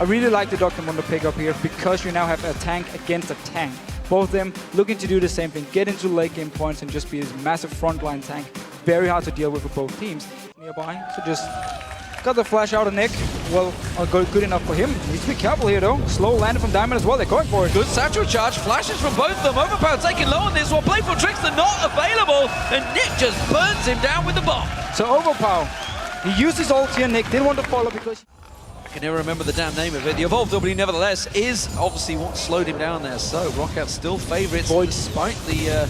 I really like the W10D1G1 pick up here because you now have a tank against a tank. Both of them looking to do the same thing, get into late game points and just be this massive frontline tank. Very hard to deal with for both teams. Nearby, so just got the flash out of Nick. Well, good enough for him. Needs to be careful here though. Slow landing from Diamond as well. They're going for it. Good satchel charge. Flashes from both of them. Overpower taking low on this one. Playful tricks are not available. And Nick just burns him down with the bomb. So Overpower, he used his ult here. Nick didn't want to follow because... I can never remember the damn name of it. The Evolved W, nevertheless, is obviously what slowed him down there. So Roccat still favourites despite the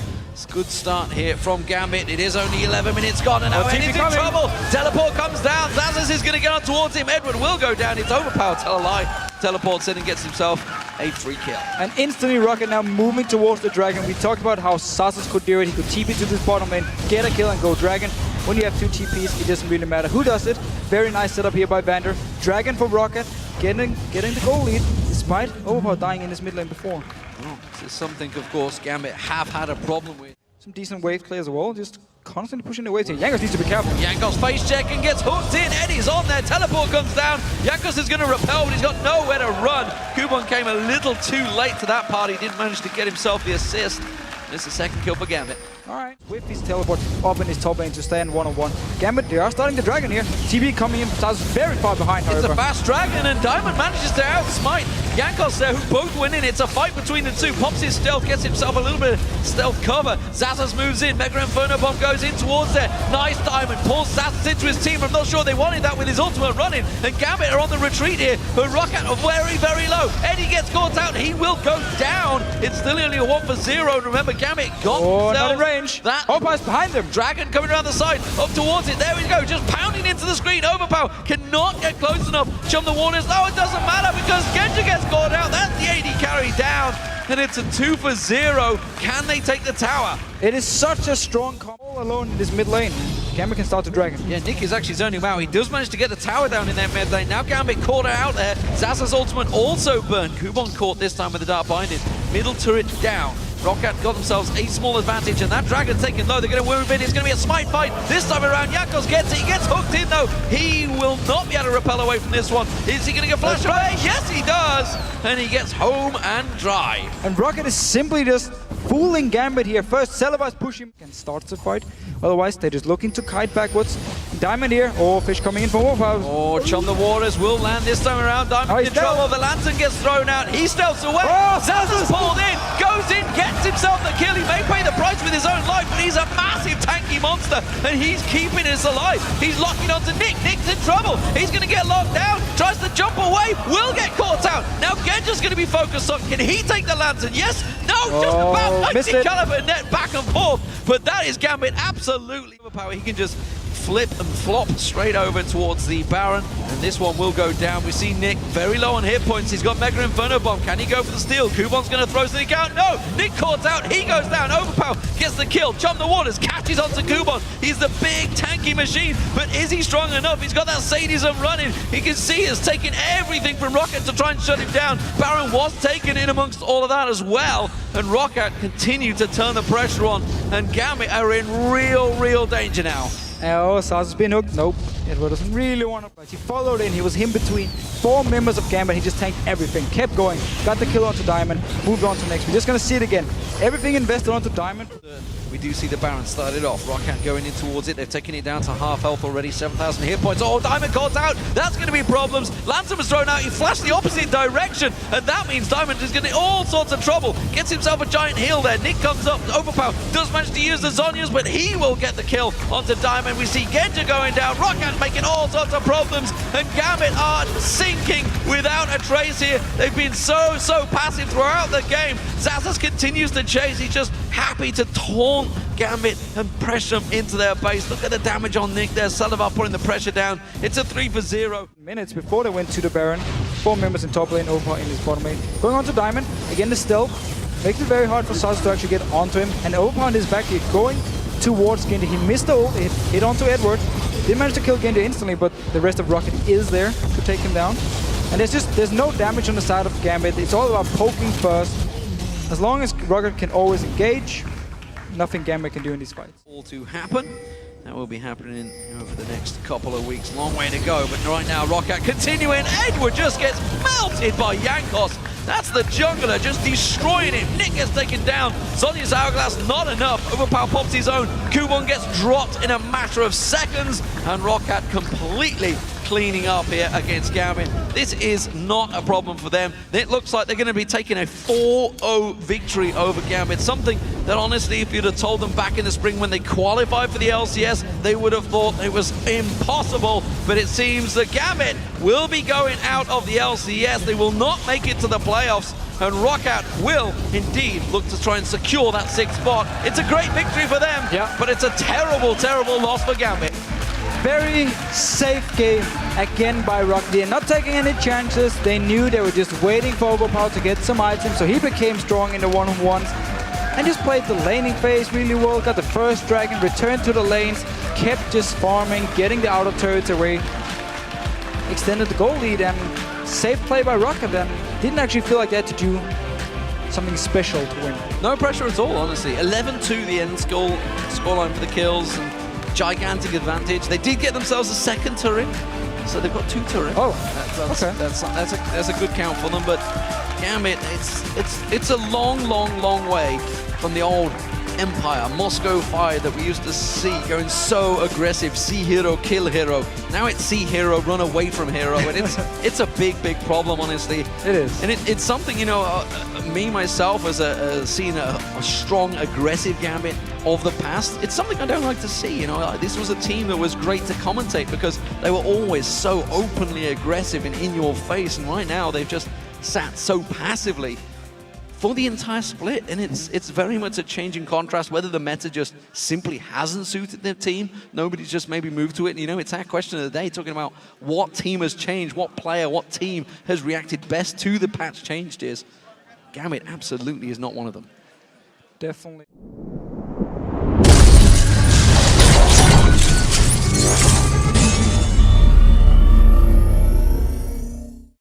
good start here from Gambit. It is only 11 minutes gone and now Eddie's in trouble. Teleport comes down. Zazas is going to get on towards him. Edward will go down. It's Overpower. Tell a lie. Teleports in and gets himself a free kill. And instantly Roccat now moving towards the Dragon. We talked about how Zazas could do it. He could TP to this bottom lane, get a kill and go Dragon. When you have two TPs, it doesn't really matter who does it. Very nice setup here by Vander. Dragon for Roccat, getting the goal lead, despite Overpower dying in his mid lane before. Oh, this is something, of course, Gambit have had a problem with. Some decent wave play as well, just constantly pushing the waves here. Jankos needs to be careful. Jankos face check and gets hooked in. Eddie's on there. Teleport comes down. Jankos is going to repel, but he's got nowhere to run. Kubon came a little too late to that party. Didn't manage to get himself the assist. It's the second kill for Gambit. Alright, with his teleport up in his top lane to stay in one-on-one. Gambit, they are starting the Dragon here. TB coming in, Taz very far behind, however. It's a fast Dragon and Diamond manages to outsmite Jankos there, who both winning. It's a fight between the two. Pops his stealth, gets himself a little bit of stealth cover. Zazas moves in, Mega Inferno Bomb goes in towards there. Nice Diamond, pulls Zazas into his team. I'm not sure they wanted that with his ultimate running. And Gambit are on the retreat here, but Roccat are very, very low. Eddie gets caught out, he will go down. It's still only a 1-for-0. Remember, Gambit got not in range. That Overpower's behind them. Dragon coming around the side, up towards it. There we go, just pounding into the screen. Overpower cannot get close enough. Chum the waters. No, it doesn't matter because Genja gets caught out. That's the AD carry down. And it's a 2-for-0. Can they take the tower? It is such a strong combo all alone in this mid lane. Gambit can start the Dragon. Yeah, Nick is actually zoning him out. He does manage to get the tower down in that mid lane. Now Gambit caught out there. Zazas ultimate also burned. Kubon caught this time with the Dark Binding. Middle turret down. Roccat got themselves a small advantage, and that Dragon taken low. They're going to move in. It's going to be a smite fight. This time around, Jankos gets it. He gets hooked in, though. He will not be able to repel away from this one. Is he going to get flashed away? Yes, he does. And he gets home and dry. And Roccat is simply just fooling Gambit here. First, Celebi's pushing and starts the fight. Otherwise, they're just looking to kite backwards. Diamond here. Oh, fish coming in from Overpower. Oh, Chum the Waters will land this time around. Diamond in trouble. The lantern gets thrown out. He stealths away. Oh, Zazas pulled in. Goes in. Gets himself the kill. He may pay the price with his own life, but he's a massive tanky monster, and he's keeping us alive. He's locking onto Nick. Nick's in trouble. He's going to get locked down. Tries to jump away. Will get caught out. Now Genja's going to be focused on. Can he take the lantern? Yes. No. Just about 90 caliber net back and forth. But that is Gambit absolutely overpowered. He can just flip and flop straight over towards the Baron, and this one will go down. We see Nick very low on hit points. He's got Mega Inferno Bomb. Can he go for the steal? Kubon's going to throw something out. No! Nick caught out. He goes down. Overpower gets the kill. Chum the Waters catches onto Kubon. He's the big tanky machine, but is he strong enough? He's got that sadism running. He can see it's taking everything from Roccat to try and shut him down. Baron was taken in amongst all of that as well, and Roccat continued to turn the pressure on, and Gambit are in real danger now. Oh, Zazas been hooked. Nope. Edward doesn't really want to. But he followed in. He was in between 4 members of Gambit. He just tanked everything. Kept going. Got the kill onto Diamond. Moved on to next. We're just going to see it again. Everything invested onto Diamond. We do see the Baron started off. Roccat going in towards it. They've taken it down to half health already. 7,000 hit points. Oh, Diamond caught out. That's going to be problems. Lantern was thrown out. He flashed the opposite direction. And that means Diamond is getting all sorts of trouble. Gets himself a giant heal there. Nick comes up. Overpower does manage to use the Zonyas, but he will get the kill onto Diamond. We see Genja going down. Roccat making all sorts of problems. And Gambit are sinking without a trace here. They've been so passive throughout the game. Zazas continues to chase. He's just happy to taunt Gambit and pressure them into their base. Look at the damage on Nick there. Salavar putting the pressure down. It's a 3-for-0. Minutes before they went to the Baron. 4 members in top lane, Overpower in his bottom lane. Going on to Diamond. Again, the stealth. Makes it very hard for Zazas to actually get onto him. And Overpower on his back here going towards Genja. He missed the ult. It hit onto Edward. Didn't manage to kill Genja instantly, but the rest of Roccat is there to take him down. And there's no damage on the side of Gambit. It's all about poking first. As long as Roccat can always engage, nothing Gambit can do in these fights. All to happen. That will be happening over the next couple of weeks. Long way to go, but right now Roccat continuing. Edward just gets melted. spotted by Jankos. That's the jungler just destroying him. Nick gets taken down. Sonya's Hourglass, not enough. Overpower pops his own. Kubon gets dropped in a matter of seconds. And Roccat completely cleaning up here against Gambit. This is not a problem for them. It looks like they're going to be taking a 4-0 victory over Gambit. Something that honestly, if you'd have told them back in the spring when they qualified for the LCS, they would have thought it was impossible. But it seems that Gambit will be going out of the LCS. They will not make it to the playoffs. And Roccat will indeed look to try and secure that 6th spot. It's a great victory for them, but it's a terrible, terrible loss for Gambit. Very safe game again by ROC. They're not taking any chances. They knew they were just waiting for Overpower to get some items, so he became strong in the one-on-ones and just played the laning phase really well. Got the first dragon, returned to the lanes, kept just farming, getting the outer turrets away, extended the goal lead, and safe play by Roccat, and didn't actually feel like they had to do something special to win. No pressure at all, honestly. 11-2 the end scoreline for the kills. And gigantic advantage. They did get themselves a 2nd turret, so they've got 2 turrets. Oh, okay. That's a good count for them. But Gambit, it's a long way from the old Empire, Moscow Fire that we used to see going so aggressive. See hero, kill hero. Now it's see hero, run away from hero, and it's a big problem, honestly. It is. And it's something, you know, me myself as seeing a strong, aggressive Gambit of the past, it's something I don't like to see. You know, this was a team that was great to commentate because they were always so openly aggressive and in your face, and right now they've just sat so passively for the entire split, and it's very much a change in contrast, whether the meta just simply hasn't suited their team, nobody's just maybe moved to it. And, you know, it's our question of the day, talking about what team has changed, what player, what team has reacted best to the patch change, Dears. Gambit absolutely is not one of them. Definitely.